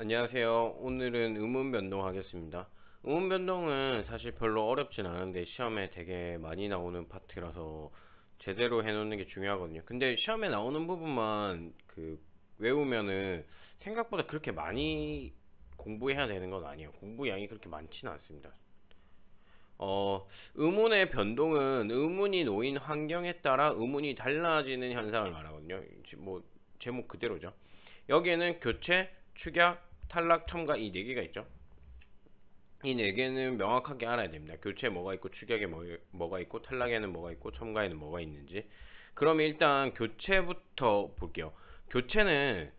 안녕하세요. 오늘은 음운 변동 하겠습니다. 음운 변동은 사실 별로 어렵진 않은데 시험에 되게 많이 나오는 파트라서 제대로 해놓는 게 중요하거든요. 근데 시험에 나오는 부분만 외우면은 생각보다 그렇게 많이 공부해야 되는 건 아니에요. 공부 양이 그렇게 많지는 않습니다. 음운의 변동은 음운이 놓인 환경에 따라 음운이 달라지는 현상을 말하거든요. 뭐 제목 그대로죠. 여기에는 교체, 축약, 탈락, 첨가 이 네 개가 있죠. 이 네 개는 명확하게 알아야 됩니다. 교체에 뭐가 있고 축약에 뭐가 있고 탈락에는 뭐가 있고 첨가에는 뭐가 있는지. 그러면 일단 교체부터 볼게요. 교체는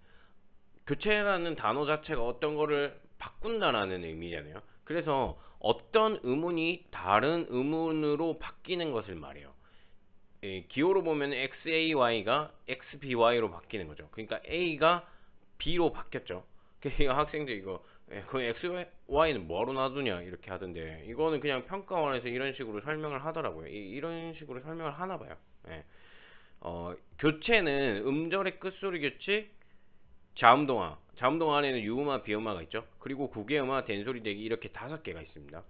교체라는 단어 자체가 어떤 거를 바꾼다라는 의미잖아요. 그래서 어떤 음운이 다른 음운으로 바뀌는 것을 말해요. 기호로 보면 XAY가 XBY로 바뀌는 거죠. 그러니까 A가 B로 바뀌었죠. 그러니까 학생들 이거 그 XY는 뭐로 놔두냐 이렇게 하던데 이거는 그냥 평가원에서 이런 식으로 설명을 하더라고요. 이런 식으로 설명을 하나 봐요. 예. 교체는 음절의 끝소리 규칙, 자음동화. 자음동화 안에는 유음화, 비음화가 있죠. 그리고 구개음화, 된소리 대기 이렇게 5개가 있습니다.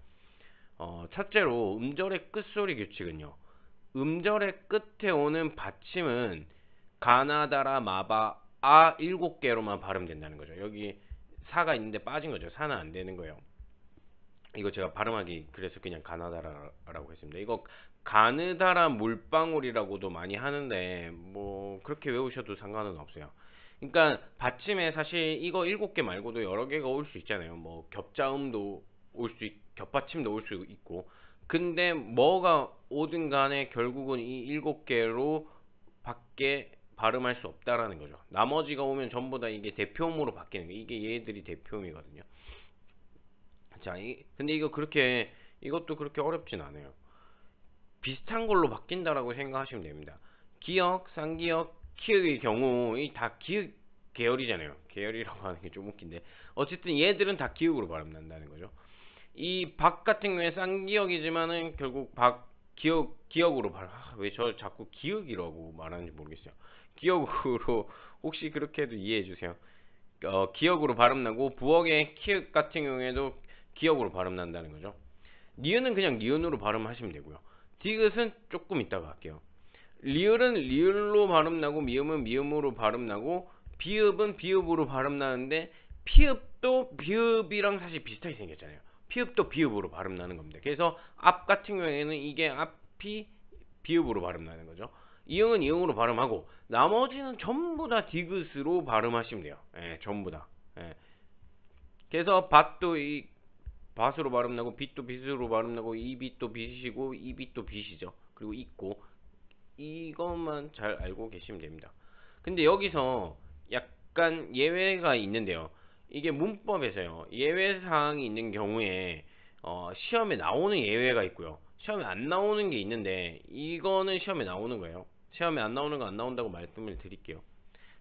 첫째로 음절의 끝소리 규칙은요. 음절의 끝에 오는 받침은 가나다라, 마바, 아 7개로만 발음된다는 거죠. 여기 사가 있는데 빠진 거죠. 사는 안 되는 거예요. 이거 제가 발음하기 그래서 그냥 가나다라라고 했습니다. 이거 가느다라 물방울이라고도 많이 하는데 뭐 그렇게 외우셔도 상관은 없어요. 그러니까 받침에 사실 이거 7개 말고도 여러 개가 올 수 있잖아요. 뭐 겹자음도 겹받침도 올 수 있고. 근데 뭐가 오든 간에 결국은 이 7개로 밖에 발음할 수 없다라는 거죠. 나머지가 오면 전부 다 이게 대표음으로 바뀌는 거예요. 이게 얘들이 대표음이거든요. 자, 근데 이것도 그렇게 어렵진 않아요. 비슷한 걸로 바뀐다라고 생각하시면 됩니다. 기역, 쌍기역, 키읔의 경우 이 다 기역 계열이잖아요. 계열이라고 하는 게 좀 웃긴데 어쨌든 얘들은 다 기역으로 발음난다는 거죠. 이 박 같은 경우에 쌍기역이지만은 결국 기역으로 발음. 왜 저 자꾸 기역이라고 말하는지 모르겠어요. 기역으로 혹시 그렇게 해도 이해해 주세요. 기역으로 발음나고 부엌의 키읔 같은 경우에도 기역으로 발음난다는 거죠. 니은은 그냥 니은으로 발음하시면 되고요. 디귿은 조금 이따가 할게요. 리을은 리을로 발음나고 미음은 미음으로 발음나고 비읍은 비읍으로 발음나는데 피읍도 비읍이랑 사실 비슷하게 생겼잖아요. 피읍도 비읍으로 발음나는 겁니다. 그래서 앞 같은 경우에는 이게 앞이 비읍으로 발음나는 거죠. 이응은 이응으로 발음하고 나머지는 전부 다 디귿으로 발음하시면 돼요. 예, 전부 다. 예. 그래서 밭도 이 밭으로 발음나고 빛도 빛으로 발음나고 이 빛도 빛이고 이 빛도 빛이죠. 그리고 있고 이것만 잘 알고 계시면 됩니다. 근데 여기서 약간 예외가 있는데요. 이게 문법에서요. 예외 사항이 있는 경우에 시험에 나오는 예외가 있고요. 시험에 안 나오는 게 있는데 이거는 시험에 나오는 거예요. 시험에 안 나오는 거 안 나온다고 말씀을 드릴게요.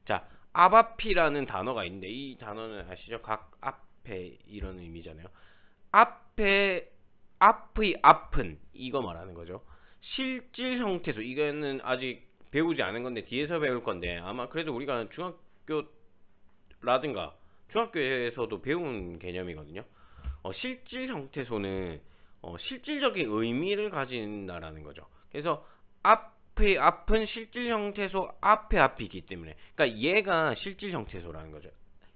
자, 앞앞이라는 단어가 있는데 이 단어는 아시죠? 각 앞에 이런 의미잖아요. 앞에 앞의 앞은 이거 말하는 거죠. 실질 형태소 이거는 아직 배우지 않은 건데 뒤에서 배울 건데 아마 그래도 우리가 중학교라든가 중학교에서도 배운 개념이거든요. 실질 형태소는 실질적인 의미를 가진다라는 거죠. 그래서 앞의 앞은 실질 형태소 앞의 앞이기 때문에 그러니까 얘가 실질 형태소라는 거죠.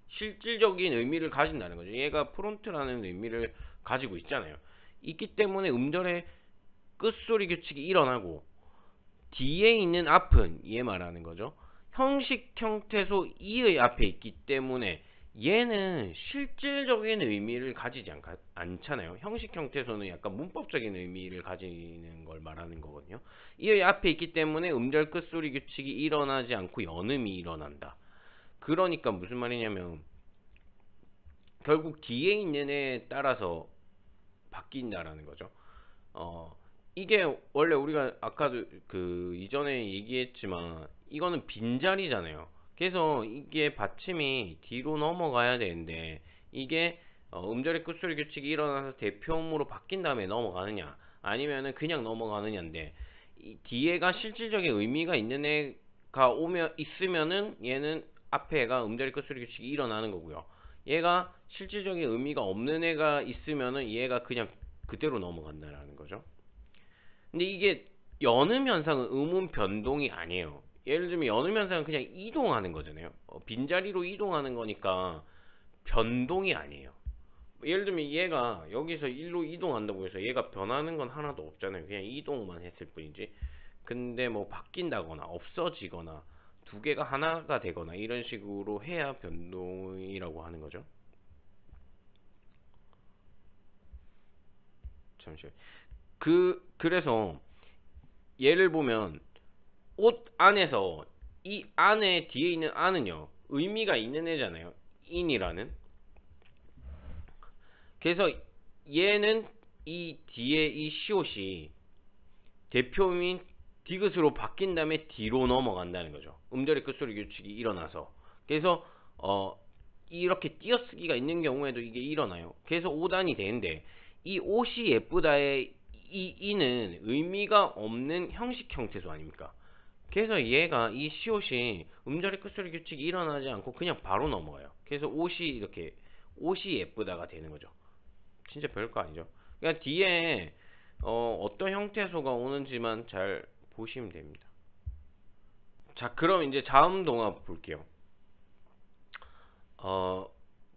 실질적인 의미를 가진다는 거죠. 얘가 프론트라는 의미를 가지고 있잖아요. 있기 때문에 음절의 끝소리 규칙이 일어나고 뒤에 있는 앞은 얘 말하는 거죠. 형식 형태소 이의 앞에 있기 때문에 얘는 실질적인 의미를 가지지 않잖아요. 형식 형태소는 약간 문법적인 의미를 가지는 걸 말하는 거거든요. 이의 앞에 있기 때문에 음절 끝소리 규칙이 일어나지 않고 연음이 일어난다. 그러니까 무슨 말이냐면 결국 뒤에 있는 애에 따라서 바뀐다라는 거죠. 어, 이게 원래 우리가 아까도 그 이전에 얘기했지만 이거는 빈자리잖아요. 그래서 이게 받침이 뒤로 넘어가야 되는데 이게 음절의 끝소리 규칙이 일어나서 대표음으로 바뀐 다음에 넘어가느냐 아니면은 그냥 넘어가느냐인데 이 뒤에가 실질적인 의미가 있는 애가 오면 있으면은 얘는 앞에 애가 음절의 끝소리 규칙이 일어나는 거고요. 얘가 실질적인 의미가 없는 애가 있으면은 얘가 그냥 그대로 넘어간다라는 거죠. 근데 이게 연음 현상은 음운 변동이 아니에요. 예를 들면 연음 현상은 그냥 이동하는 거잖아요. 빈자리로 이동하는 거니까 변동이 아니에요. 예를 들면 얘가 여기서 1로 이동한다고 해서 얘가 변하는 건 하나도 없잖아요. 그냥 이동만 했을 뿐이지. 근데 뭐 바뀐다거나 없어지거나 두 개가 하나가 되거나 이런 식으로 해야 변동이라고 하는 거죠. 잠시만. 그래서 예를 보면 옷 안에서 이 안에 뒤에 있는 안은요 의미가 있는 애잖아요. in이라는. 그래서 얘는 이 뒤에 이 시옷이 대표민 디귿으로 바뀐 다음에 뒤로 넘어간다는 거죠. 음절의 끝소리 규칙이 일어나서. 그래서 이렇게 띄어쓰기가 있는 경우에도 이게 일어나요. 그래서 5단이 되는데 이 옷이 예쁘다의 이 이는 의미가 없는 형식 형태소 아닙니까? 그래서 얘가 이 시옷이 음절의 끝소리 규칙이 일어나지 않고 그냥 바로 넘어가요. 그래서 옷이 이렇게 옷이 예쁘다가 되는 거죠. 진짜 별거 아니죠. 그러니까 뒤에 어떤 형태소가 오는지만 잘 보시면 됩니다. 자, 그럼 이제 자음 동화 볼게요.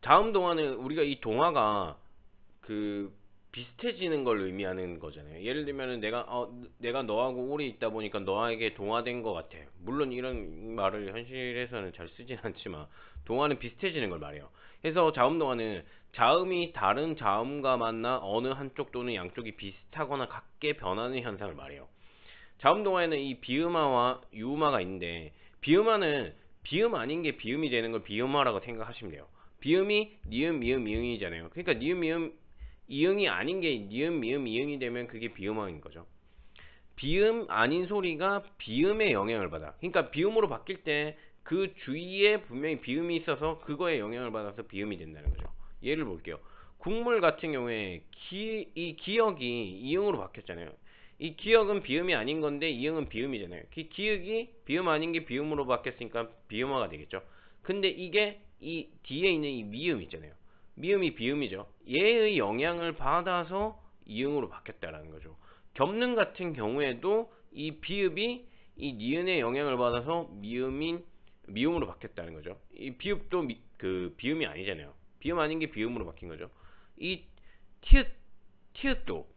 자음 동화는 우리가 이 동화가 그 비슷해지는 걸 의미하는 거잖아요. 예를 들면은 내가 너하고 오래 있다 보니까 너에게 동화된 것 같아. 물론 이런 말을 현실에서는 잘 쓰진 않지만 동화는 비슷해지는 걸 말해요. 그래서 자음 동화는 자음이 다른 자음과 만나 어느 한쪽 또는 양쪽이 비슷하거나 같게 변하는 현상을 말해요. 자음 동화에는 이 비음화와 유음화가 있는데 비음화는 비음 아닌 게 비음이 되는 걸 비음화라고 생각하시면 돼요. 비음이 니은, 미음, 이응이잖아요. 그러니까 니은, 미음, 이응이 아닌 게 니은, 미음, 이응이 되면 그게 비음화인 거죠. 비음 아닌 소리가 비음의 영향을 받아. 그러니까 비음으로 바뀔 때 그 주위에 분명히 비음이 있어서 그거에 영향을 받아서 비음이 된다는 거죠. 예를 볼게요. 국물 같은 경우에 이 기역이 이응으로 바뀌었잖아요. 이 기역은 비음이 아닌 건데 이응은 비음이잖아요. 기역이 비음 아닌 게 비음으로 바뀌었으니까 비음화가 되겠죠. 근데 이게 이 뒤에 있는 이 미음 있잖아요. 미음이 비음이죠. 얘의 영향을 받아서 이응으로 바뀌었다라는 거죠. 겹는 같은 경우에도 이 비읍이 이 니은의 영향을 받아서 미음으로 바뀌었다는 거죠. 이 비읍도 그 비음이 아니잖아요. 비음 아닌 게 비음으로 바뀐 거죠. 이 티읕도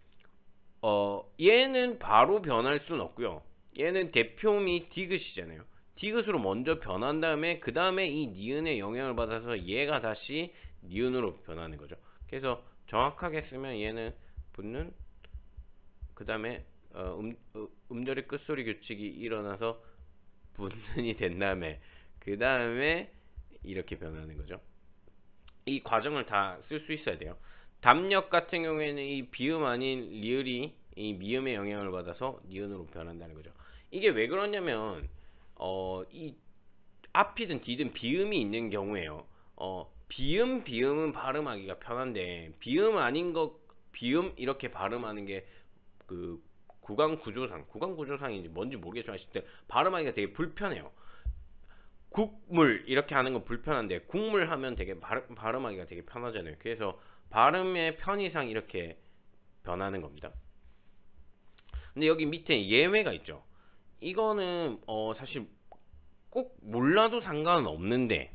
얘는 바로 변할 수는 없고요. 얘는 대표음이 디귿이잖아요. 디귿으로 먼저 변한 다음에 그 다음에 이 니은의 영향을 받아서 얘가 다시 니은으로 변하는 거죠. 그래서 정확하게 쓰면 얘는 붙는 그 다음에 음절의 끝소리 규칙이 일어나서 붙는이 된 다음에 그 다음에 이렇게 변하는 거죠. 이 과정을 다 쓸 수 있어야 돼요. 담력 같은 경우에는 이 비음 아닌 리을이 이 미음의 영향을 받아서 니은으로 변한다는 거죠. 이게 왜 그러냐면 이 앞이든 뒤든 비음이 있는 경우에요. 비음은 발음하기가 편한데 비음 아닌 거 비음 이렇게 발음하는 게 그 구강 구조상인지 뭔지 모르겠지만 발음하기가 되게 불편해요. 국물 이렇게 하는 건 불편한데 국물 하면 되게 발음하기가 되게 편하잖아요. 그래서 발음의 편의상 이렇게 변하는 겁니다. 근데 여기 밑에 예외가 있죠. 이거는 사실 꼭 몰라도 상관은 없는데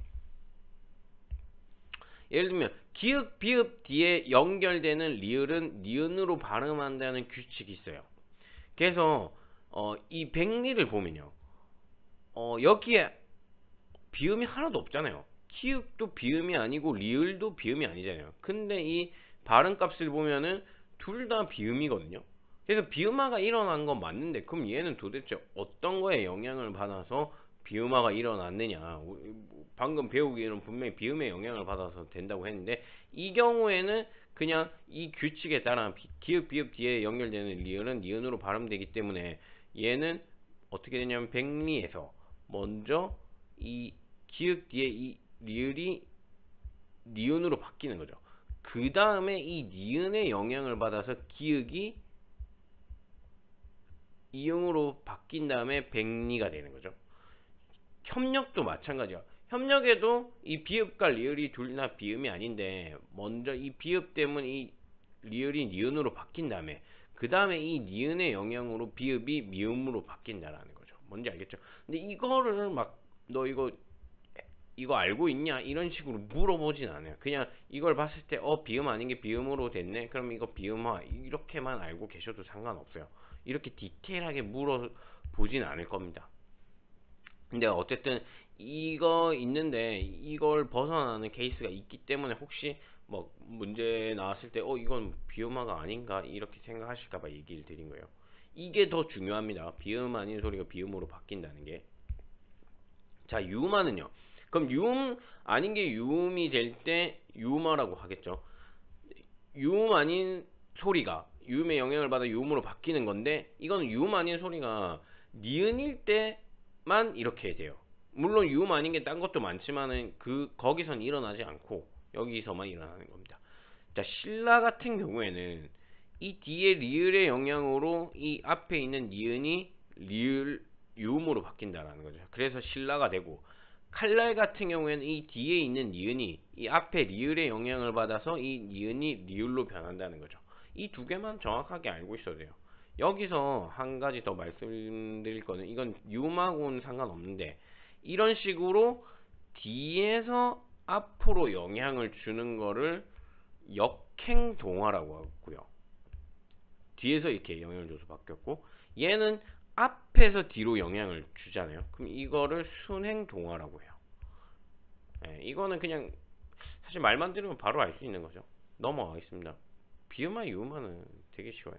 예를 들면 기읍, 비읍 뒤에 연결되는 리을은 니은으로 발음한다는 규칙이 있어요. 그래서 이 백리를 보면요. 여기에 비음이 하나도 없잖아요. 키읔도 비음이 아니고 리을도 비음이 아니잖아요. 근데 이 발음값을 보면은 둘 다 비음이거든요. 그래서 비음화가 일어난 건 맞는데 그럼 얘는 도대체 어떤 거에 영향을 받아서 비음화가 일어났느냐. 방금 배우기에는 분명히 비음의 영향을 받아서 된다고 했는데 이 경우에는 그냥 이 규칙에 따라 기읍 비읍 뒤에 연결되는 리을은 니은으로 발음되기 때문에 얘는 어떻게 되냐면 백리에서 먼저 이 기읍 뒤에 이 리을이 니은으로 바뀌는 거죠. 그 다음에 이 니은의 영향을 받아서 기읍이 이응으로 바뀐 다음에 백리가 되는 거죠. 협력도 마찬가지야. 협력에도 이 비읍과 리을이 둘 다 비음이 아닌데 먼저 이 비읍 때문에 이 리을이 니은으로 바뀐 다음에 그 다음에 이 니은의 영향으로 비읍이 미음으로 바뀐다라는 거죠. 뭔지 알겠죠? 근데 이거를 막 너 이거 알고 있냐 이런 식으로 물어보진 않아요. 그냥 이걸 봤을 때 비음 아닌 게 비음으로 됐네, 그럼 이거 비음화 이렇게만 알고 계셔도 상관없어요. 이렇게 디테일하게 물어보진 않을 겁니다. 근데 어쨌든 이거 있는데 이걸 벗어나는 케이스가 있기 때문에 혹시 뭐 문제 나왔을 때 이건 비음화가 아닌가 이렇게 생각하실까봐 얘기를 드린 거예요. 이게 더 중요합니다. 비음 아닌 소리가 비음으로 바뀐다는 게. 자, 유음화는요. 그럼 유음 아닌 게 유음이 될 때 유음화라고 하겠죠. 유음 아닌 소리가 유음의 영향을 받아 유음으로 바뀌는 건데, 이거는 유음 아닌 소리가 니은일 때만 이렇게 돼요. 물론 유음 아닌 게 딴 것도 많지만은 거기선 일어나지 않고 여기서만 일어나는 겁니다. 자, 신라 같은 경우에는 이 뒤에 리을의 영향으로 이 앞에 있는 니은이 리을 유음으로 바뀐다라는 거죠. 그래서 신라가 되고, 칼날 같은 경우에는 이 뒤에 있는 니은이 이 앞에 리을의 영향을 받아서 이 니은이 리을로 변한다는 거죠. 이 두 개만 정확하게 알고 있어도 돼요. 여기서 한 가지 더 말씀드릴 거는, 이건 유음하고는 상관없는데 이런 식으로 뒤에서 앞으로 영향을 주는 거를 역행동화라고 하고요. 뒤에서 이렇게 영향을 줘서 바뀌었고, 얘는 앞에서 뒤로 영향을 주잖아요. 그럼 이거를 순행동화라고 해요. 이거는 그냥 사실 말만 들으면 바로 알 수 있는 거죠. 넘어가겠습니다. 비음화 유음화는 되게 쉬워요.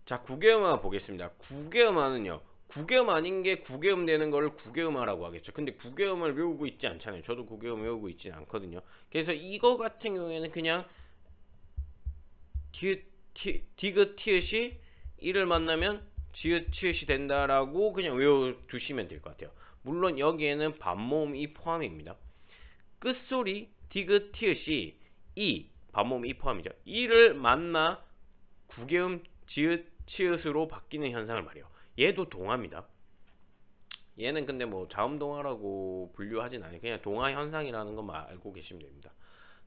자, 구개음화 보겠습니다. 구개음화는요, 구개음 아닌 게 구개음 되는 거를 구개음화라고 하겠죠. 근데 구개음을 외우고 있지 않잖아요. 저도 구개음 외우고 있지 않거든요. 그래서 이거 같은 경우에는 그냥 디귿 티읕이 이를 만나면 지읒 치읓이 된다라고 그냥 외워두시면 될 것 같아요. 물론 여기에는 반모음이 포함입니다. 끝소리 디귿 티읕이 이 반모음이 포함이죠. 이를 만나 구개음 지읒 치읓으로 바뀌는 현상을 말해요. 얘도 동화입니다. 얘는 근데 뭐 자음동화라고 분류하진 않아요. 그냥 동화 현상이라는 것만 알고 계시면 됩니다.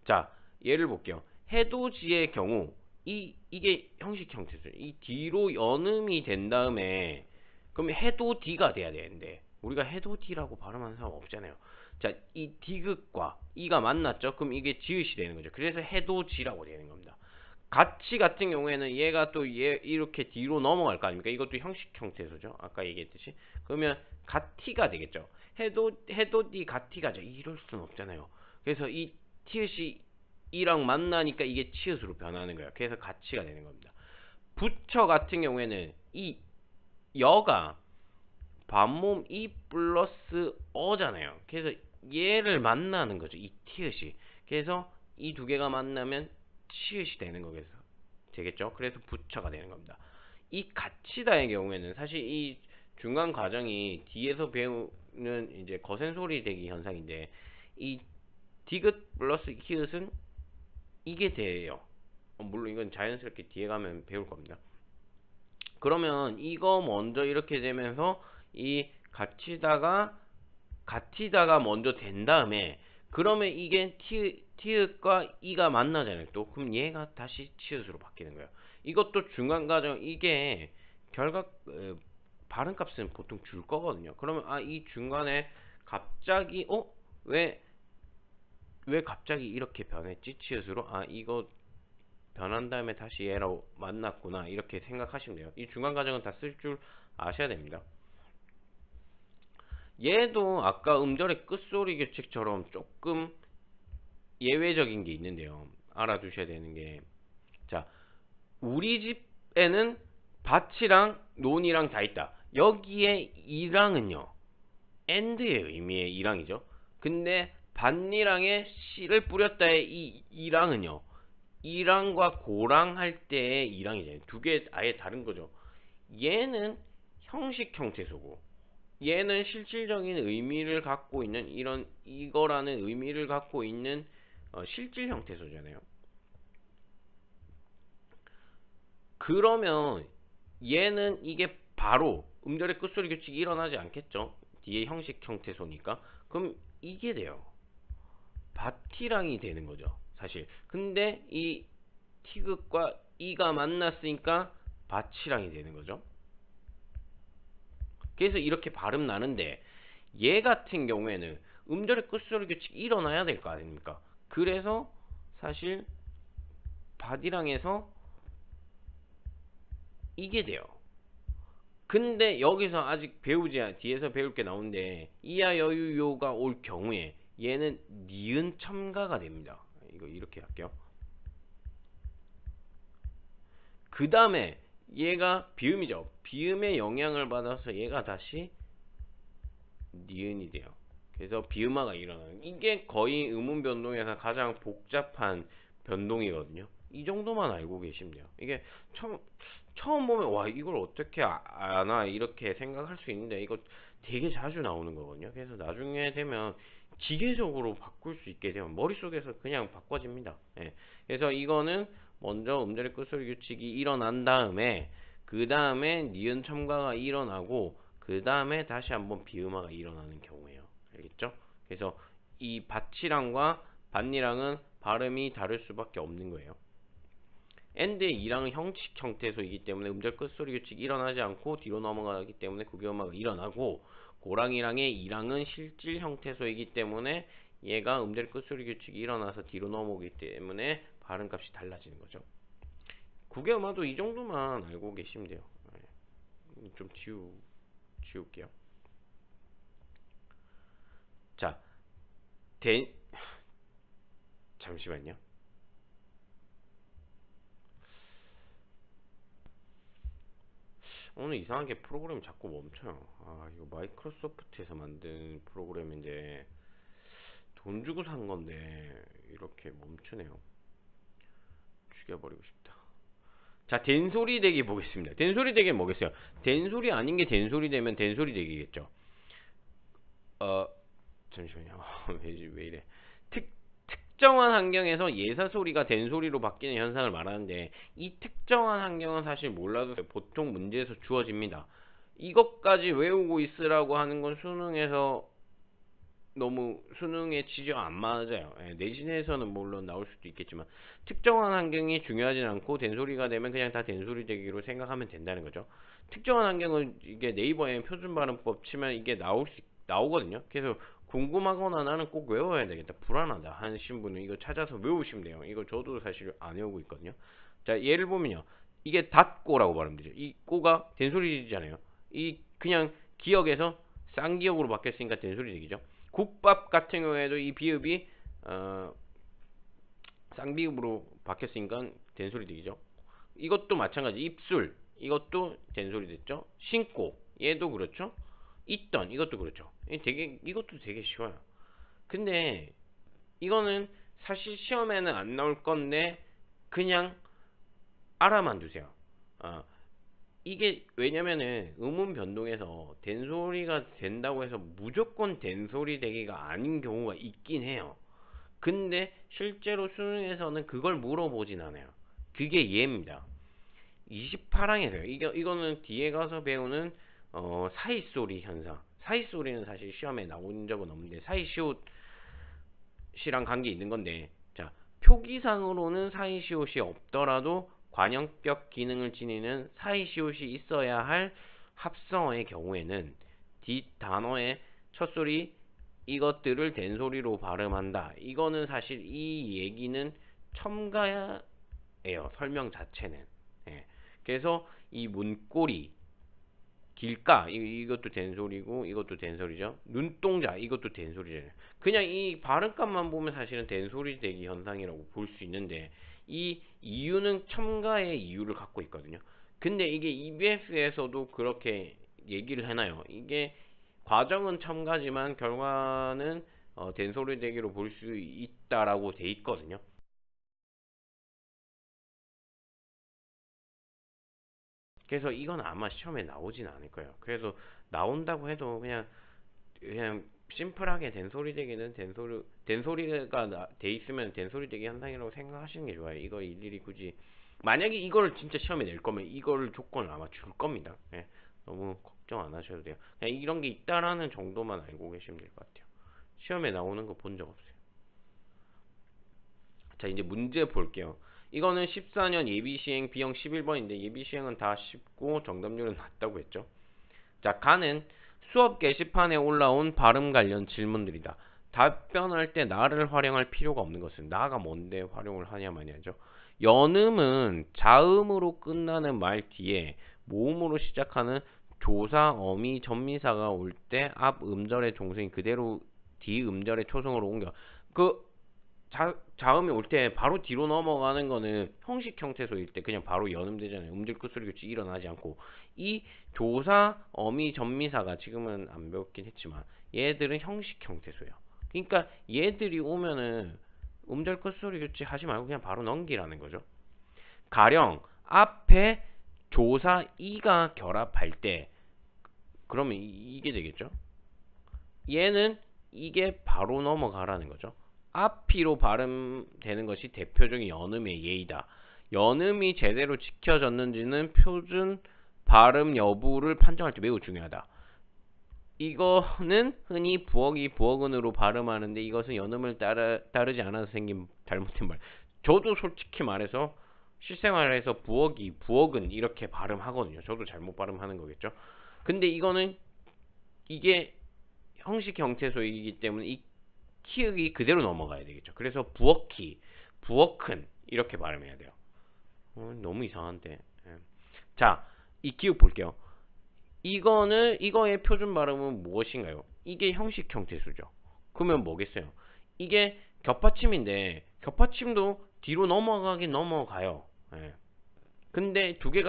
자, 예를 볼게요. 해돋이의 경우 이게 형식 형태죠. 이 뒤로 연음이 된 다음에 그럼 해돋이가 돼야 되는데 우리가 해돋이라고 발음하는 사람 없잖아요. 자, 이 디귿과 이가 만났죠. 그럼 이게 지읒이 되는 거죠. 그래서 해돋이라고 되는 겁니다. 가치 같은 경우에는 얘가 또 얘 이렇게 뒤로 넘어갈 거 아닙니까? 이것도 형식 형태소죠. 아까 얘기했듯이. 그러면 가티가 되겠죠. 해돋이 가티가죠. 이럴 순 없잖아요. 그래서 이 티읕이 이랑 만나니까 이게 치읓으로 변하는 거예요. 그래서 가치가 되는 겁니다. 부처 같은 경우에는 이 여가 반모음 이 플러스 어잖아요. 그래서 얘를 만나는 거죠. 이 티읕이. 그래서 이 두 개가 만나면 치읓이 되는 거겠어. 되겠죠? 그래서 부처가 되는 겁니다. 이 가치다의 경우에는 사실 이 중간 과정이 뒤에서 배우는 이제 거센소리 대기 현상인데, 이 디귿 플러스 히읗은 이게 돼요. 물론 이건 자연스럽게 뒤에 가면 배울 겁니다. 그러면 이거 먼저 이렇게 되면서 이 가치다가 먼저 된 다음에 그러면 이게 티읕과 이가 만나잖아요. 또 그럼 얘가 다시 치읓으로 바뀌는 거예요. 이것도 중간 과정, 이게 발음값은 보통 줄 거거든요. 그러면 이 중간에 갑자기 왜 갑자기 이렇게 변했지? 치읓으로 이거 변한 다음에 다시 얘로 만났구나 이렇게 생각하시면 돼요. 이 중간 과정은 다 쓸 줄 아셔야 됩니다. 얘도 아까 음절의 끝소리 규칙처럼 조금 예외적인 게 있는데요. 알아두셔야 되는 게, 자, 우리 집에는 밭이랑 논이랑 다 있다. 여기에 이랑은요, and의 의미의 이랑이죠. 근데 밭이랑에 씨를 뿌렸다의 이 이랑은요, 이랑과 고랑 할 때의 이랑이잖아요. 두 개 아예 다른 거죠. 얘는 형식 형태소고 얘는 실질적인 의미를 갖고 있는 이거라는 의미를 갖고 있는 실질 형태소잖아요. 그러면 얘는 이게 바로 음절의 끝소리 규칙이 일어나지 않겠죠. 뒤에 형식 형태소니까. 그럼 이게 돼요. 바티랑이 되는 거죠, 사실. 근데 이 티귿과 이가 만났으니까 바치랑이 되는 거죠. 그래서 이렇게 발음 나는데, 얘 같은 경우에는 음절의 끝소리 규칙이 일어나야 될 거 아닙니까? 그래서 사실 바디랑에서 이게 돼요. 근데 여기서 아직 배우지, 뒤에서 배울 게 나오는데, 이야 여유요가 올 경우에 얘는 니은 첨가가 됩니다. 이거 이렇게 할게요. 그 다음에 얘가 비음이죠. 비음의 영향을 받아서 얘가 다시 니은이 돼요. 그래서 비음화가 일어나는, 이게 거의 음운 변동에서 가장 복잡한 변동이거든요. 이 정도만 알고 계시면 돼요. 이게 처음 보면 와 이걸 어떻게 아나 이렇게 생각할 수 있는데, 이거 되게 자주 나오는 거거든요. 그래서 나중에 되면 기계적으로 바꿀 수 있게 되면 머릿속에서 그냥 바꿔집니다. 예. 그래서 이거는 먼저 음절의 끝소리 규칙이 일어난 다음에, 그 다음에 니은 첨가가 일어나고, 그 다음에 다시 한번 비음화가 일어나는 경우예요. 알겠죠? 그래서 이 밭이랑과 밭이랑은 발음이 다를 수밖에 없는 거예요. 엔드의 이랑은 형식 형태소이기 때문에 음절 끝소리 규칙이 일어나지 않고 뒤로 넘어가기 때문에 구개음화가 일어나고, 고랑이랑의 이랑은 실질 형태소이기 때문에 얘가 음절 끝소리 규칙이 일어나서 뒤로 넘어오기 때문에 발음값이 달라지는 거죠. 구개음화도 이 정도만 알고 계시면 돼요. 좀 지울게요. 자, 잠시만요. 오늘 이상하게 프로그램이 자꾸 멈춰요. 아, 이거 마이크로소프트에서 만든 프로그램인데 돈 주고 산 건데 이렇게 멈추네요. 죽여버리고 싶다. 자, 된소리 대기 보겠습니다. 된소리 대기는 뭐겠어요? 된소리 아닌 게 된소리 되면 된소리 대기겠죠. 잠시만요. 왜 이래? 특정한 환경에서 예사 소리가 된 소리로 바뀌는 현상을 말하는데, 이 특정한 환경은 사실 몰라도 보통 문제에서 주어집니다. 이것까지 외우고 있으라고 하는 건 수능에서 너무 수능에 지적 안 맞아요. 내신에서는 물론 나올 수도 있겠지만, 특정한 환경이 중요하진 않고 된소리가 되면 그냥 다 된소리 되기로 생각하면 된다는 거죠. 특정한 환경은 이게 네이버에 표준 발음법 치면 이게 나오거든요. 그래서 궁금하거나 나는 꼭 외워야 되겠다, 불안하다 하신 분은 이거 찾아서 외우시면 돼요. 이거 저도 사실 안 외우고 있거든요. 자, 예를 보면요. 이게 닫고라고 발음되죠. 이 꼬가 된소리잖아요. 이 그냥 기억에서 쌍기억으로 바뀌었으니까 된소리 되기죠. 국밥 같은 경우에도 이 비읍이 쌍비읍으로 바뀌었으니까 된소리 되기죠. 이것도 마찬가지. 입술, 이것도 된소리 됐죠. 신고, 얘도 그렇죠. 있던, 이것도 그렇죠. 이것도 되게 쉬워요. 근데 이거는 사실 시험에는 안 나올 건데 그냥 알아만 두세요. 이게 왜냐면은 음운 변동에서 된소리가 된다고 해서 무조건 된소리 되기가 아닌 경우가 있긴 해요. 근데 실제로 수능에서는 그걸 물어보진 않아요. 그게 얘입니다. 28항에서요. 이거는 뒤에 가서 배우는 사이소리 현상. 사이소리는 사실 시험에 나온 적은 없는데 사이시옷이랑 관계 있는 건데, 자, 표기상으로는 사이시옷이 없더라도 관형격 기능을 지니는 사이시옷이 있어야 할 합성어의 경우에는 뒷단어의 첫소리 이것들을 된소리로 발음한다. 이거는 사실 이 얘기는 첨가예요. 설명 자체는. 예. 그래서 이 문고리, 길가 이것도 된소리고 이것도 된소리죠. 눈동자 이것도 된소리잖아요. 그냥 이 발음값만 보면 사실은 된소리 대기 현상이라고 볼 수 있는데, 이 이유는 첨가의 이유를 갖고 있거든요. 근데 이게 EBS에서도 그렇게 얘기를 해놔요. 이게 과정은 첨가지만 결과는 된소리 대기로 볼 수 있다라고 돼 있거든요. 그래서 이건 아마 시험에 나오진 않을 거예요. 그래서 나온다고 해도 그냥 심플하게 된소리 되기는 된소리가 돼 있으면 된소리 되기 현상이라고 생각하시는 게 좋아요. 이거 일일이 굳이 만약에 이걸 진짜 시험에 낼 거면 이걸 조건을 아마 줄 겁니다. 예, 너무 걱정 안 하셔도 돼요. 그냥 이런 게 있다라는 정도만 알고 계시면 될 것 같아요. 시험에 나오는 거 본 적 없어요. 자, 이제 문제 볼게요. 이거는 14년 예비시행 B형 11번인데 예비시행은 다 쉽고 정답률은 낮다고 했죠. 자, 가는 수업 게시판에 올라온 발음 관련 질문들이다. 답변할 때 나를 활용할 필요가 없는 것은 나가 뭔데 활용을 하냐 마냐죠. 연음은 자음으로 끝나는 말 뒤에 모음으로 시작하는 조사, 어미, 전미사가 올 때 앞 음절의 종성이 그대로 뒤 음절의 초성으로 옮겨. 그 자음이 올 때 바로 뒤로 넘어가는 거는 형식 형태소일 때 그냥 바로 연음되잖아요. 음절 끝소리 교치 일어나지 않고 이 조사, 어미, 전미사가 지금은 안 배웠긴 했지만 얘들은 형식 형태소예요. 그러니까 얘들이 오면은 음절 끝소리 교치 하지 말고 그냥 바로 넘기라는 거죠. 가령 앞에 조사 이가 결합할 때 그러면 이게 되겠죠. 얘는 이게 바로 넘어가라는 거죠. 앞이로 발음되는 것이 대표적인 연음의 예이다. 연음이 제대로 지켜졌는지는 표준 발음 여부를 판정할 때 매우 중요하다. 이거는 흔히 부억이 부억은으로 발음하는데 이것은 연음을 따르지 않아서 생긴 잘못된 말. 저도 솔직히 말해서 실생활에서 부억이 부억은 이렇게 발음하거든요. 저도 잘못 발음하는 거겠죠. 근데 이거는 이게 형식 형태소이기 때문에 이 키읔이 그대로 넘어가야 되겠죠. 그래서 부엌키, 부엌큰 이렇게 발음해야 돼요. 너무 이상한데. 예. 자, 이 키읔 볼게요. 이거의 표준 발음은 무엇인가요? 이게 형식 형태수죠. 그러면 뭐겠어요? 이게 겹받침인데 겹받침도 뒤로 넘어가긴 넘어가요. 예. 근데 두 개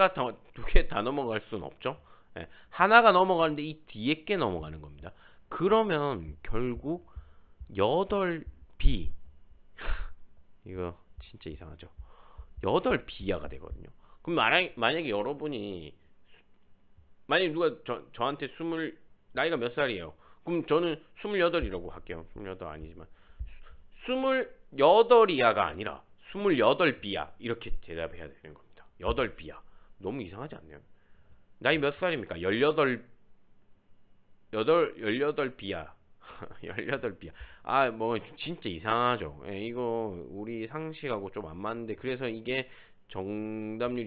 다 넘어갈 수는 없죠. 예. 하나가 넘어가는데 이 뒤에 게 넘어가는 겁니다. 그러면 결국 8B 이거 진짜 이상하죠. 8B야가 되거든요. 그럼 만약에 여러분이 만약에 누가 저한테 나이가 몇 살이에요? 그럼 저는 28이라고 할게요. 28 아니지만 28이야가 아니라 28B야 이렇게 대답해야 되는 겁니다. 8B야. 너무 이상하지 않나요? 나이 몇 살입니까? 18B야. 18B야. 아, 뭐, 진짜 이상하죠. 예, 이거, 우리 상식하고 좀 안 맞는데, 그래서 이게 정답률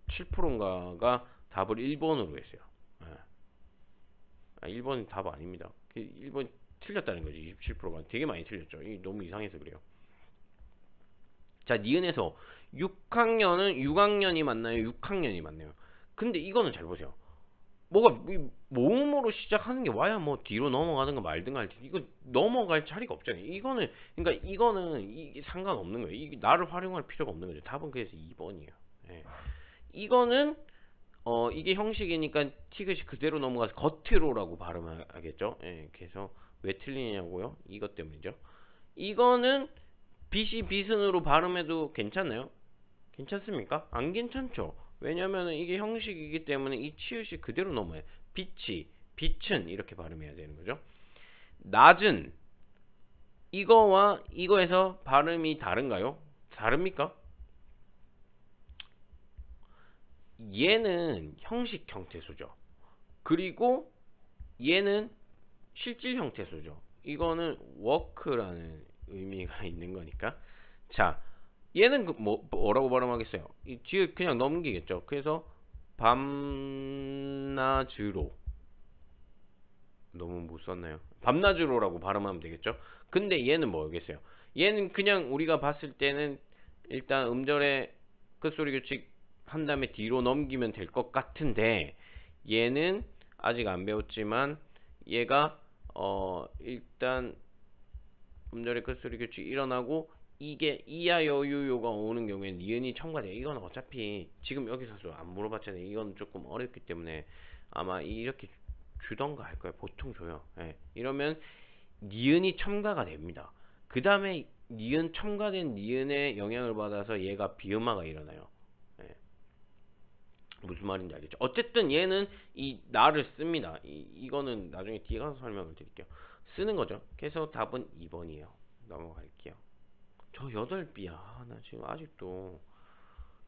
27%인가가 답을 1번으로 했어요. 예. 1번은 답 아닙니다. 1번 틀렸다는 거지, 27%가. 되게 많이 틀렸죠. 너무 이상해서 그래요. 자, 니은에서 6학년이 맞나요? 6학년이 맞나요? 근데 이거는 잘 보세요. 뭐가 모음으로 시작하는 게 와야 뭐 뒤로 넘어가는 거 말든가 할지 이거 넘어갈 자리가 없잖아요. 이거는 이게 상관없는 거예요. 이게 나를 활용할 필요가 없는 거죠. 답은 그래서 2번이에요. 예. 이거는 이게 형식이니까 티귿이 그대로 넘어가서 겉으로라고 발음하겠죠. 예. 그래서 왜 틀리냐고요? 이것 때문이죠. 이거는 빛이 빛은으로 발음해도 괜찮나요? 괜찮습니까? 안 괜찮죠. 왜냐면은 이게 형식이기 때문에 이 치읓이 그대로 넘어요. 빛은 이렇게 발음해야 되는 거죠. 낮은 이거와 이거에서 발음이 다른가요? 다릅니까? 얘는 형식 형태수죠. 그리고 얘는 실질 형태수죠. 이거는 work라는 의미가 있는 거니까. 자, 얘는 뭐라고 발음하겠어요? 이 뒤에 그냥 넘기겠죠. 그래서 밤낮으로 너무 못 썼나요? 밤낮으로라고 발음하면 되겠죠. 근데 얘는 뭐겠어요? 얘는 그냥 우리가 봤을 때는 일단 음절의 끝소리 규칙 한 다음에 뒤로 넘기면 될 것 같은데 얘는 아직 안 배웠지만 얘가 일단 음절의 끝소리 규칙 일어나고 이게 이야 여유요가 오는 경우에는 니은이 첨가돼요. 이건 어차피 지금 여기서 안 물어봤잖아요. 이건 조금 어렵기 때문에 아마 이렇게 주던가 할 거예요. 보통 줘요. 예. 이러면 니은이 첨가가 됩니다. 그 다음에 니은 첨가된 니은의 영향을 받아서 얘가 비음화가 일어나요. 예. 무슨 말인지 알겠죠? 어쨌든 얘는 이 나를 씁니다. 이거는 나중에 뒤에 가서 설명을 드릴게요. 쓰는 거죠. 그래서 답은 2번이에요. 넘어갈게요. 저 8B야. 나 지금 아직도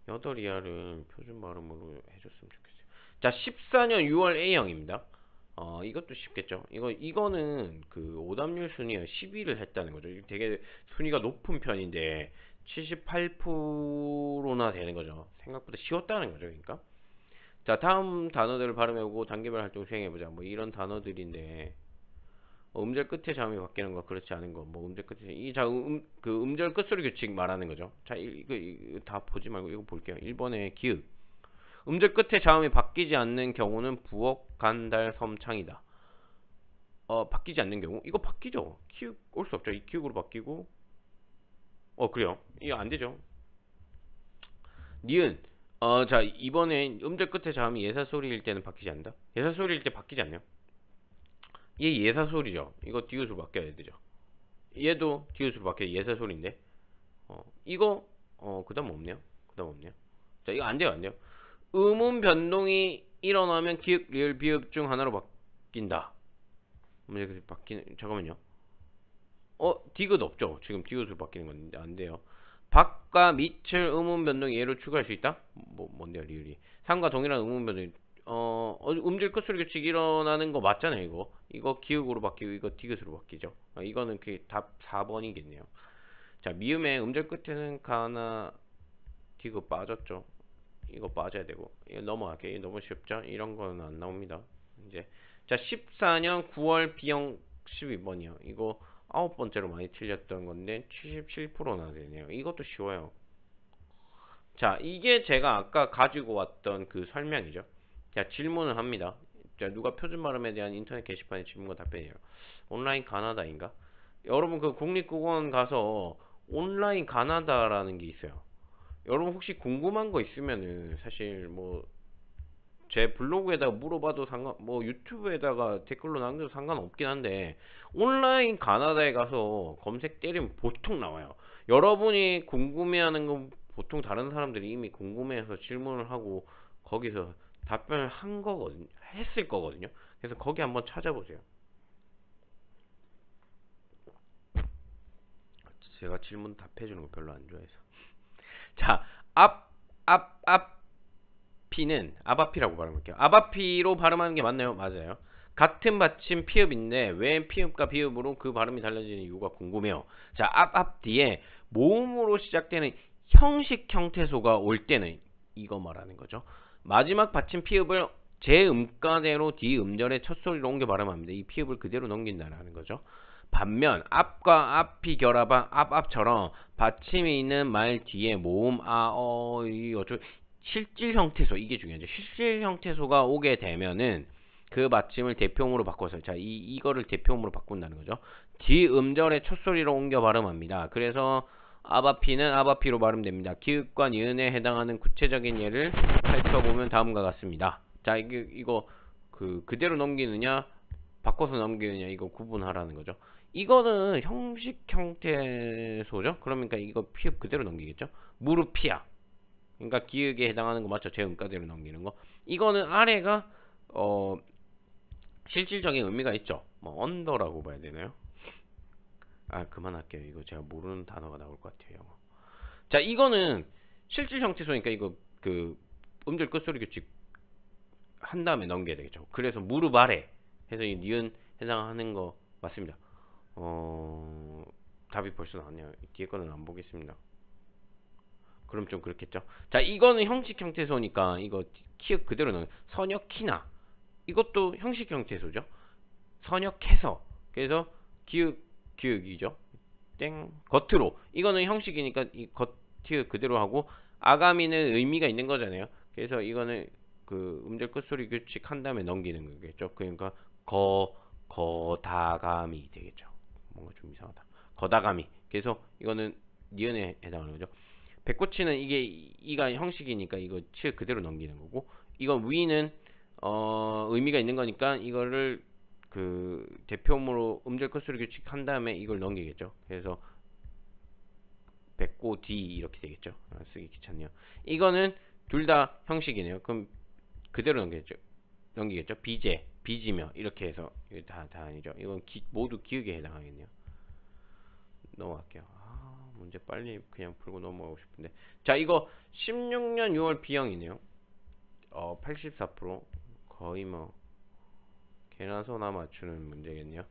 8이하를 표준 발음으로 해줬으면 좋겠어요. 자, 14년 6월 A형입니다. 이것도 쉽겠죠. 이거는 그 오답률 순위가 10위를 했다는 거죠. 이게 되게 순위가 높은 편인데 78%나 되는 거죠. 생각보다 쉬웠다는 거죠. 그러니까. 자, 다음 단어들을 발음해보고 단계별 활동 수행해보자. 뭐 이런 단어들인데 음절 끝에 자음이 바뀌는 거 그렇지 않은 거. 뭐 음절 끝에 그 음절 끝소리 규칙 말하는 거죠. 자, 이거 다 보지 말고 이거 볼게요. 1번에 기읍. 음절 끝에 자음이 바뀌지 않는 경우는 부억, 간, 달, 섬, 창이다. 바뀌지 않는 경우? 이거 바뀌죠. 키읔 올 수 없죠. 이 키읔으로 바뀌고. 그래요. 이거 안 되죠. 니은. 자, 이번에 음절 끝에 자음이 예사소리일 때는 바뀌지 않는다. 예사소리일 때 바뀌지 않네요. 얘 예사소리죠. 이거 디귿으로 바뀌어야 되죠. 얘도 디귿으로 바뀌어야 예사소리인데. 이거, 그 다음 없네요. 그 다음 없네요. 자, 이거 안 돼요, 안 돼요. 음운 변동이 일어나면 기역, 리을, 비읍 중 하나로 바뀐다. 잠깐만요. 디귿 없죠? 지금 디귿으로 바뀌는 건데 안 돼요. 박과 밑을 음운 변동 예로 추가할 수 있다? 뭔데요, 리을이? 상과 동일한 음운 변동. 음질 끝소리 규칙 일어나는 거 맞잖아요, 이거 기역으로 바뀌고 이거 디귿으로 바뀌죠. 이거는 그 답 4번이겠네요. 자, 미음의 음절 끝에는 가나 디귿 빠졌죠. 이거 빠져야 되고 이거 넘어갈게요. 너무 쉽죠? 이런 거는 안 나옵니다. 이제 자, 14년 9월 B형 12번이요. 이거 9번째로 많이 틀렸던 건데 77%나 되네요. 이것도 쉬워요. 자, 이게 제가 아까 가지고 왔던 그 설명이죠. 자, 질문을 합니다. 자, 누가 표준 발음에 대한 인터넷 게시판에 질문과 답변이에요. 온라인 가나다인가? 여러분 그 국립국어원 가서 온라인 가나다라는 게 있어요. 여러분 혹시 궁금한 거 있으면은 사실 뭐 제 블로그에다가 물어봐도 뭐 유튜브에다가 댓글로 남겨도 상관없긴 한데 온라인 가나다에 가서 검색 때리면 보통 나와요. 여러분이 궁금해하는 건 보통 다른 사람들이 이미 궁금해해서 질문을 하고 거기서 답변을 했을 거거든요. 그래서 거기 한번 찾아보세요. 제가 질문 답해주는 거 별로 안 좋아해서. 자, 아바피는 아바피라고 발음할게요. 아바피로 발음하는 게 맞나요? 맞아요. 같은 받침 피읍인데 왜 피읍과 비읍으로 그 발음이 달라지는 이유가 궁금해요. 자, 앞 뒤에 모음으로 시작되는 형식 형태소가 올 때는 이거 말하는 거죠. 마지막 받침 피읍을 제 음가대로 뒤 음절의 첫 소리로 옮겨 발음합니다. 이 피읍을 그대로 넘긴다라는 거죠. 반면 앞과 앞이 결합한 앞처럼 받침이 있는 말 뒤에 모음 실질 형태소, 이게 중요하죠. 실질 형태소가 오게 되면은 그 받침을 대표음으로 바꿔서, 자, 이거를 대표음으로 바꾼다는 거죠. 뒤 음절의 첫 소리로 옮겨 발음합니다. 그래서 아바피는 아바피로 발음됩니다. 기읍과 니은에 해당하는 구체적인 예를 살펴보면 다음과 같습니다. 자, 이거 그대로 넘기느냐 바꿔서 넘기느냐, 이거 구분하라는 거죠. 이거는 형식 형태소죠. 그러니까 이거 피읍 그대로 넘기겠죠. 무릎피야. 그러니까 기역에 해당하는 거 맞죠? 제 음가대로 넘기는 거. 이거는 아래가 실질적인 의미가 있죠. 뭐 언더라고 봐야 되나요? 그만할게요. 이거 제가 모르는 단어가 나올 것 같아요. 자, 이거는 실질 형태소니까 이거 그 음절 끝소리 규칙 한 다음에 넘겨야 되겠죠. 그래서 무릎 아래 해서 이 니은 해당하는 거 맞습니다. 답이 벌써 나왔네요. 뒤에 거는 안 보겠습니다. 그럼 좀 그렇겠죠. 자, 이거는 형식 형태소니까 이거 키읔 그대로 넣는 선역키나, 이것도 형식 형태소죠. 선역해서, 그래서 기역이죠. 땡 겉으로, 이거는 형식이니까 이 겉티읔 그대로 하고, 아가미는 의미가 있는 거잖아요. 그래서 이거는 그 음절 끝소리 규칙 한 다음에 넘기는 거겠죠. 그러니까 거다감이 되겠죠. 뭔가 좀 이상하다. 거다감이. 그래서 이거는 니은에 해당하는 거죠. 백고치는 이가 형식이니까 이거 칠 그대로 넘기는 거고, 이건 위는 의미가 있는 거니까 이거를 그 대표음으로 음절 끝소리 규칙 한 다음에 이걸 넘기겠죠. 그래서 백고 D 이렇게 되겠죠. 쓰기 귀찮네요. 이거는 둘 다 형식이네요. 그럼 그대로 넘기겠죠. 비지며 이렇게 해서 이거 다 아니죠. 이건 모두 기역에 해당하겠네요. 넘어갈게요. 문제 빨리 그냥 풀고 넘어가고 싶은데. 자, 이거 16년 6월 B형이네요. 84% 거의 뭐 개나 소나 맞추는 문제겠네요.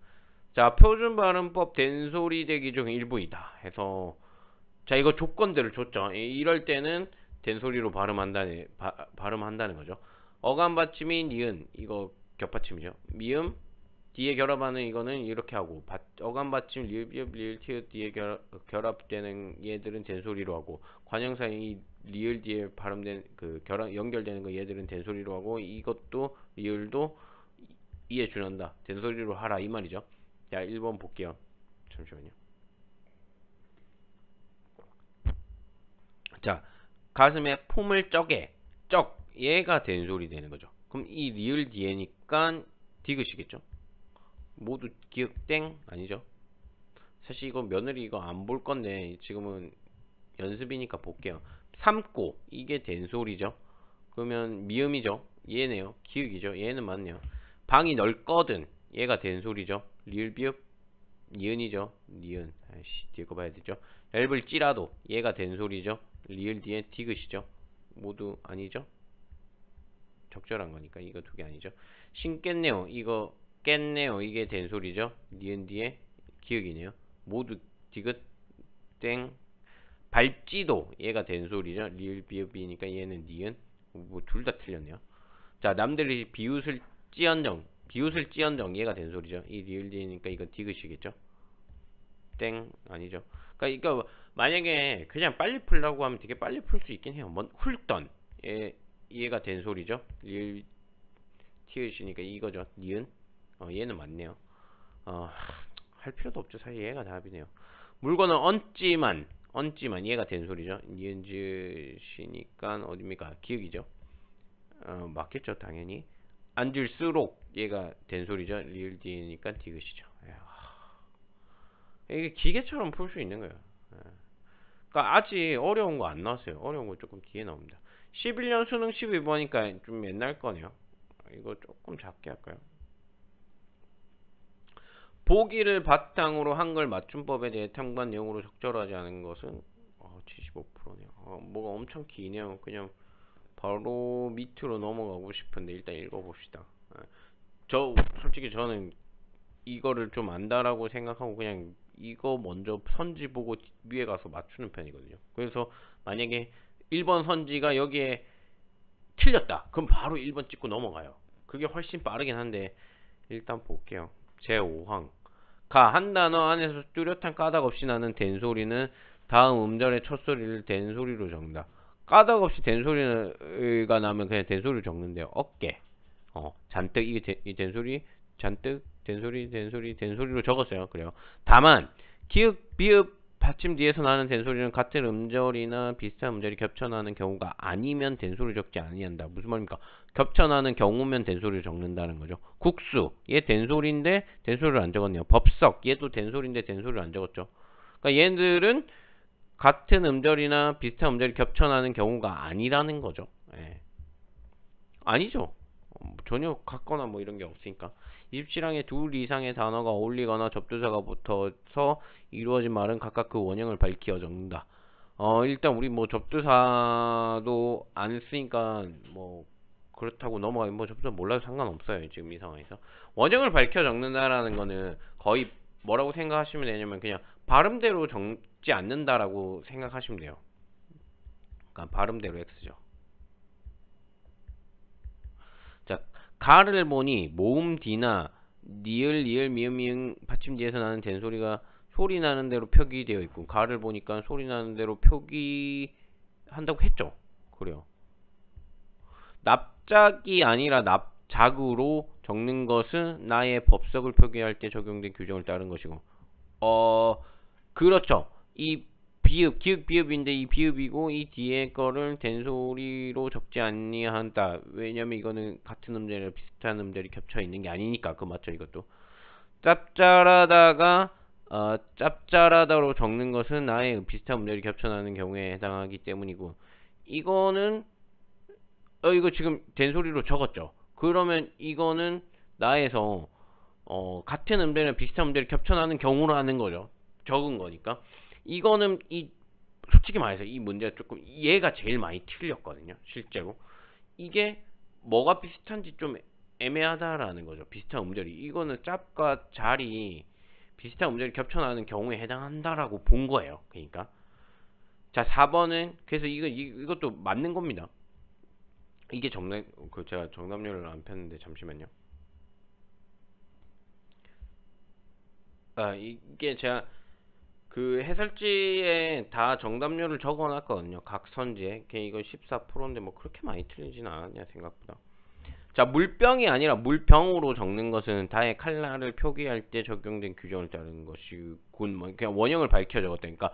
자, 표준 발음법 된소리 대기 중 일부이다 해서, 자, 이거 조건들을 줬죠. 이럴 때는 된소리로 발음한다는 거죠. 어감 받침이 니은, 이거 겹받침이죠. 미음 뒤에 결합하는 이거는 이렇게 하고, 어감 받침 리을 비읍 리을 티읕 뒤에 결합되는 얘들은 된소리로 하고, 관형사 이 리을 뒤에 발음된 그 연결되는 거 얘들은 된소리로 하고, 이것도 리을도 이해 준한다, 된소리로 하라 이 말이죠. 자, 1번 볼게요. 잠시만요. 자, 가슴에 품을 쩍 얘가 된소리 되는 거죠. 그럼 이 리을 뒤에니까 디귿이겠죠. 모두 기억땡 아니죠. 사실 이거 며느리 이거 안 볼 건데 지금은 연습이니까 볼게요. 삼고 이게 된소리죠. 그러면 미음이죠. 얘네요. 기억이죠. 얘는 맞네요. 방이 넓거든 얘가 된소리죠. 리을 비읍 니은이죠. 니은. 아이씨, 뒤에 거 봐야 되죠. 얇을 찌라도 얘가 된소리죠. 리을 뒤에 디귿이죠. 모두 아니죠. 적절한 거니까 이거 두 개 아니죠. 신겠네요. 이거 깼네요. 이게 된소리죠. 니은 뒤에 기억이네요. 모두 디귿 땡. 밟지도 얘가 된소리죠. 리을 비읍이니까 얘는 니은. 뭐 둘 다 틀렸네요. 자, 남들이 비웃을 찌언정 얘가 된소리죠. 이 리을 뒤니까 이거 디귿이겠죠. 땡 아니죠. 그러니까 만약에 그냥 빨리 풀라고 하면 되게 빨리 풀 수 있긴 해요. 훑던 얘가 된소리죠. 리을 티읕이니까 이거죠. 니은. 얘는 맞네요. 할 필요도 없죠. 사실 얘가 답이네요. 물건은 얹지만 얘가 된소리죠. 니은지시니까 어딥니까? 기억이죠. 맞겠죠. 당연히. 앉을수록 얘가 된소리죠. 리을 뒤니까 디귿이죠. 이게 기계처럼 풀 수 있는 거예요. 그러니까 아직 어려운 거 안 나왔어요. 어려운 거 조금 뒤에 나옵니다. 11년 수능 12번이니까 좀 옛날 거네요. 이거 조금 작게 할까요? 보기를 바탕으로 한글 맞춤법에 대해 탐구한 내용으로 적절하지 않은 것은 75%네요. 뭐가 엄청 기네요. 그냥 바로 밑으로 넘어가고 싶은데 일단 읽어봅시다. 솔직히 저는 이거를 좀 안다라고 생각하고 그냥 이거 먼저 선지 보고 위에 가서 맞추는 편이거든요. 그래서 만약에 1번 선지가 여기에 틀렸다 그럼 바로 1번 찍고 넘어가요. 그게 훨씬 빠르긴 한데 일단 볼게요. 제5항 한 단어 안에서 뚜렷한 까닭 없이 나는 된소리는 다음 음절의 첫 소리를 된소리로 적는다. 까닭 없이 된소리가 나면 그냥 된소리를 적는데요. 어깨 잔뜩 이게 된소리 잔뜩 된소리로 적었어요. 그래요. 다만 기읍 비읍 받침 뒤에서 나는 된소리는 같은 음절이나 비슷한 음절이 겹쳐나는 경우가 아니면 된소리를 적지 아니한다. 무슨 말입니까? 겹쳐나는 경우면 된소리를 적는다는 거죠. 국수 얘 된소리인데 된소리를 안 적었네요. 법석 얘도 된소리인데 된소리를 안 적었죠. 그러니까 얘들은 같은 음절이나 비슷한 음절이 겹쳐나는 경우가 아니라는 거죠. 아니죠. 전혀 같거나 뭐 이런 게 없으니까. 27항에 둘 이상의 단어가 어울리거나 접두사가 붙어서 이루어진 말은 각각 그 원형을 밝히어 적는다. 일단 우리 뭐 접두사도 안 쓰니까 뭐 그렇다고 넘어가면 뭐 접두사 몰라도 상관없어요. 지금 이 상황에서. 원형을 밝혀 적는다라는 거는 거의 뭐라고 생각하시면 되냐면 그냥 발음대로 적지 않는다라고 생각하시면 돼요. 그러니까 발음대로 X죠. 자, 가를 보니 모음 D나 니을, 리을, 미음, 미음 받침 뒤에서 나는 된소리가 소리 나는 대로 표기되어 있고 가를 보니까 소리 나는 대로 표기한다고 했죠. 그래요. 납작이 아니라 납작으로 적는 것은 나의 법석을 표기할 때 적용된 규정을 따른 것이고 그렇죠. 이 비읍, 기읍, 비읍인데 이 비읍이고 이 뒤에 거를 된소리로 적지 아니한다. 왜냐면 이거는 같은 음절이나 비슷한 음절이 겹쳐 있는 게 아니니까. 그거 맞죠 이것도. 짭짤하다로 적는 것은 나의 비슷한 음절이 겹쳐나는 경우에 해당하기 때문이고 이거는 이거 지금 된소리로 적었죠. 그러면 이거는 나에서 같은 음절이나 비슷한 음절이 겹쳐나는 경우로 하는 거죠. 적은 거니까. 이거는 솔직히 말해서 이 문제가 조금 얘가 제일 많이 틀렸거든요. 실제로. 이게 뭐가 비슷한지 좀 애매하다라는 거죠. 비슷한 음절이. 이거는 짭과 잘이 비슷한 음절이 겹쳐나가는 경우에 해당한다라고 본 거예요. 그러니까. 자, 4번은 그래서 이것도 맞는 겁니다. 이게 제가 정답률을 안 폈는데 잠시만요. 이게 제가 그 해설지에 다 정답률을 적어놨거든요. 각 선지에. 이거 14%인데 뭐 그렇게 많이 틀리진 않았냐 생각보다. 자, 물병이 아니라 물병으로 적는 것은 다의 칼날을 표기할 때 적용된 규정을 따르는 것이군. 뭐 그냥 원형을 밝혀 적었다니까.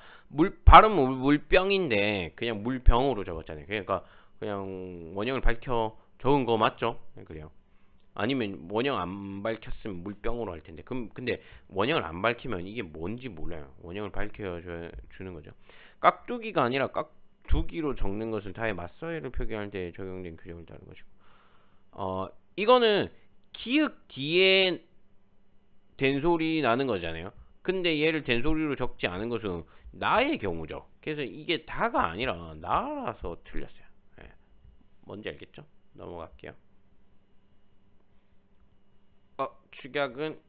발음은 물병인데 그냥 물병으로 적었잖아요. 그러니까 그냥 원형을 밝혀 적은 거 맞죠? 네, 그래요. 아니면 원형 안 밝혔으면 물병으로 할 텐데. 근데 원형을 안 밝히면 이게 뭔지 몰라요. 원형을 밝혀 주는 거죠. 깍두기가 아니라 깍두기로 적는 것은 다의 맞서해를 표기할 때 적용된 규정을 따르는 것이고. 이거는 기역 뒤에 된소리 나는 거잖아요. 근데 얘를 된소리로 적지 않은 것은 나의 경우죠. 그래서 이게 다가 아니라 나라서 틀렸어요. 예. 뭔지 알겠죠? 넘어갈게요. 축약은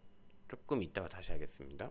조금 이따가 다시 하겠습니다.